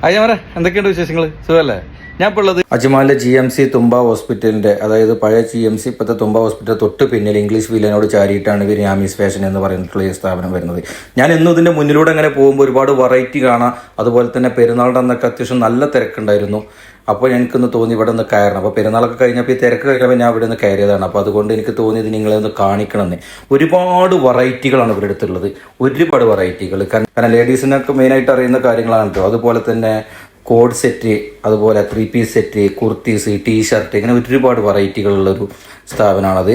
അയ്യാമറ എന്തൊക്കെയുണ്ട് വിശേഷങ്ങൾ? സുഖമല്ലേ? ഞാൻ ഇപ്പോൾ ഉള്ളത് അജ്മാലിലെ GMC തുമ്പ ഹോസ്പിറ്റലിന്റെ, അതായത് പഴയ GMC ഇപ്പോഴത്തെ തുമ്പ ഹോസ്പിറ്റൽ തൊട്ട് പിന്നിൽ ഇംഗ്ലീഷ് വില്ലനോട് ചാരിയിട്ടാണ് ഇവർ ആമീസ് ഫാഷൻ എന്ന് പറഞ്ഞിട്ടുള്ള ഈ സ്ഥാപനം വരുന്നത്. ഞാൻ എന്നും ഇതിന്റെ മുന്നിലൂടെ അങ്ങനെ പോകുമ്പോൾ ഒരുപാട് വെറൈറ്റി കാണാം. അതുപോലെ തന്നെ പെരുന്നാളുടെ അന്നൊക്കെ അത്യാവശ്യം നല്ല തിരക്കുണ്ടായിരുന്നു. അപ്പോൾ എനിക്കൊന്ന് തോന്നി ഇവിടെ നിന്ന് കയറണം. അപ്പോൾ പെരുന്നാളൊക്കെ കഴിഞ്ഞപ്പോൾ ഈ തിരക്ക് കഴിഞ്ഞപ്പോൾ ഞാൻ ഇവിടെ നിന്ന് കയറിയതാണ്. അപ്പോൾ അതുകൊണ്ട് എനിക്ക് തോന്നിയത് നിങ്ങളെ ഒന്ന് കാണിക്കണമെന്ന്. ഒരുപാട് വെറൈറ്റികളാണ് ഇവിടെ അടുത്തുള്ളത്, ഒരുപാട് വെറൈറ്റികൾ. കാരണം ലേഡീസിനൊക്കെ മെയിനായിട്ട് അറിയുന്ന കാര്യങ്ങളാണ് കേട്ടോ. അതുപോലെ തന്നെ കോഡ് സെറ്റ്, അതുപോലെ 3 പീസ് സെറ്റ്, കുർത്തീസ്, ടീഷർട്ട്, ഇങ്ങനെ ഒരുപാട് വെറൈറ്റികളുള്ളൊരു സ്ഥാപനമാണത്.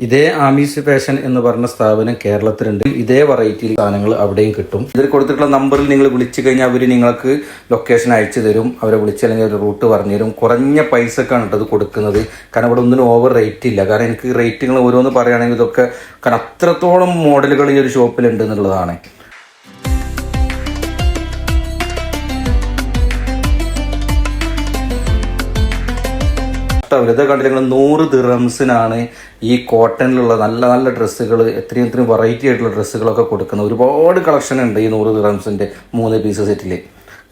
ഇതേ ആമീസ് ഫാഷൻ എന്ന് പറഞ്ഞ സ്ഥാപനം കേരളത്തിലുണ്ട്. ഇതേ വെറൈറ്റി സാധനങ്ങൾ അവിടെയും കിട്ടും. ഇതിൽ കൊടുത്തിട്ടുള്ള നമ്പറിൽ നിങ്ങൾ വിളിച്ചു കഴിഞ്ഞാൽ അവർ നിങ്ങൾക്ക് ലൊക്കേഷൻ അയച്ചു തരും. അവരെ വിളിച്ചല്ലെങ്കിൽ ഒരു റൂട്ട് പറഞ്ഞു തരും. കുറഞ്ഞ പൈസക്കാണ് ഇത് കൊടുക്കുന്നത്. കാരണം ഇവിടെ ഒന്നിനും ഓവർ റേറ്റ് ഇല്ല. കാരണം എനിക്ക് റേറ്റുകൾ ഓരോന്ന് പറയുകയാണെങ്കിൽ ഇതൊക്കെ കാരണം അത്രത്തോളം മോഡലുകൾ ഈ ഒരു ഷോപ്പിലുണ്ട് എന്നുള്ളതാണ്. ഇതൊക്കെ കണ്ടിട്ട് 100 ദിർഹംസിനാണ് ഈ കോട്ടണിലുള്ള നല്ല നല്ല ഡ്രസ്സുകൾ, എത്രയും വെറൈറ്റി ആയിട്ടുള്ള ഡ്രസ്സുകളൊക്കെ കൊടുക്കുന്നത്. ഒരുപാട് കളക്ഷൻ ഉണ്ട് ഈ 100 ദിർഹംസിൻ്റെ 3 പീസ് സെറ്റിൽ.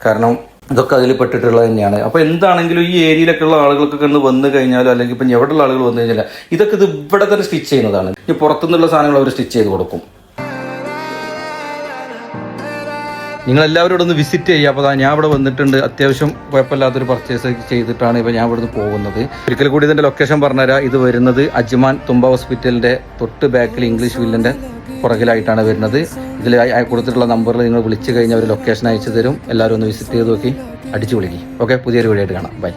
കാരണം ഇതൊക്കെ അതിൽ പെട്ടിട്ടുള്ളത് തന്നെയാണ്. അപ്പോൾ എന്താണെങ്കിലും ഈ ഏരിയയിലൊക്കെ ഉള്ള ആളുകൾക്കൊക്കെ ഒന്ന് വന്നു കഴിഞ്ഞാലോ, അല്ലെങ്കിൽ ഇപ്പം എവിടെയുള്ള ആളുകൾ വന്നു കഴിഞ്ഞാൽ ഇതൊക്കെ ഇത് ഇവിടെ തന്നെ സ്റ്റിച്ച് ചെയ്യുന്നതാണ്. ഈ പുറത്തുനിന്നുള്ള സാധനങ്ങൾ അവർ സ്റ്റിച്ച് ചെയ്ത് കൊടുക്കും. നിങ്ങളെല്ലാവരും ഒന്ന് വിസിറ്റ് ചെയ്യുക. അപ്പോൾ ഞാൻ ഇവിടെ വന്നിട്ടുണ്ട്. അത്യാവശ്യം കുഴപ്പമില്ലാത്തൊരു പർച്ചേസ് ചെയ്തിട്ടാണ് ഇപ്പോൾ ഞാൻ ഇവിടുന്ന് പോകുന്നത്. ഒരിക്കൽ കൂടി ഇതിൻ്റെ ലൊക്കേഷൻ പറഞ്ഞുതരാം. ഇത് വരുന്നത് അജ്മാൻ തുമ്പ ഹോസ്പിറ്റലിൻ്റെ തൊട്ട് ബാക്കിൽ ഇംഗ്ലീഷ് വില്ലിൻ്റെ പുറകിലായിട്ടാണ് വരുന്നത്. ഇതിൽ കൊടുത്തിട്ടുള്ള നമ്പറിൽ നിങ്ങൾ വിളിച്ചു കഴിഞ്ഞാൽ ഒരു ലൊക്കേഷൻ അയച്ചു തരും. എല്ലാവരും ഒന്ന് വിസിറ്റ് ചെയ്ത് നോക്കി അടിച്ചു വിളിക്കും. ഓക്കെ, പുതിയൊരു വീഡിയോ ആയിട്ട് കാണാം. ബൈ.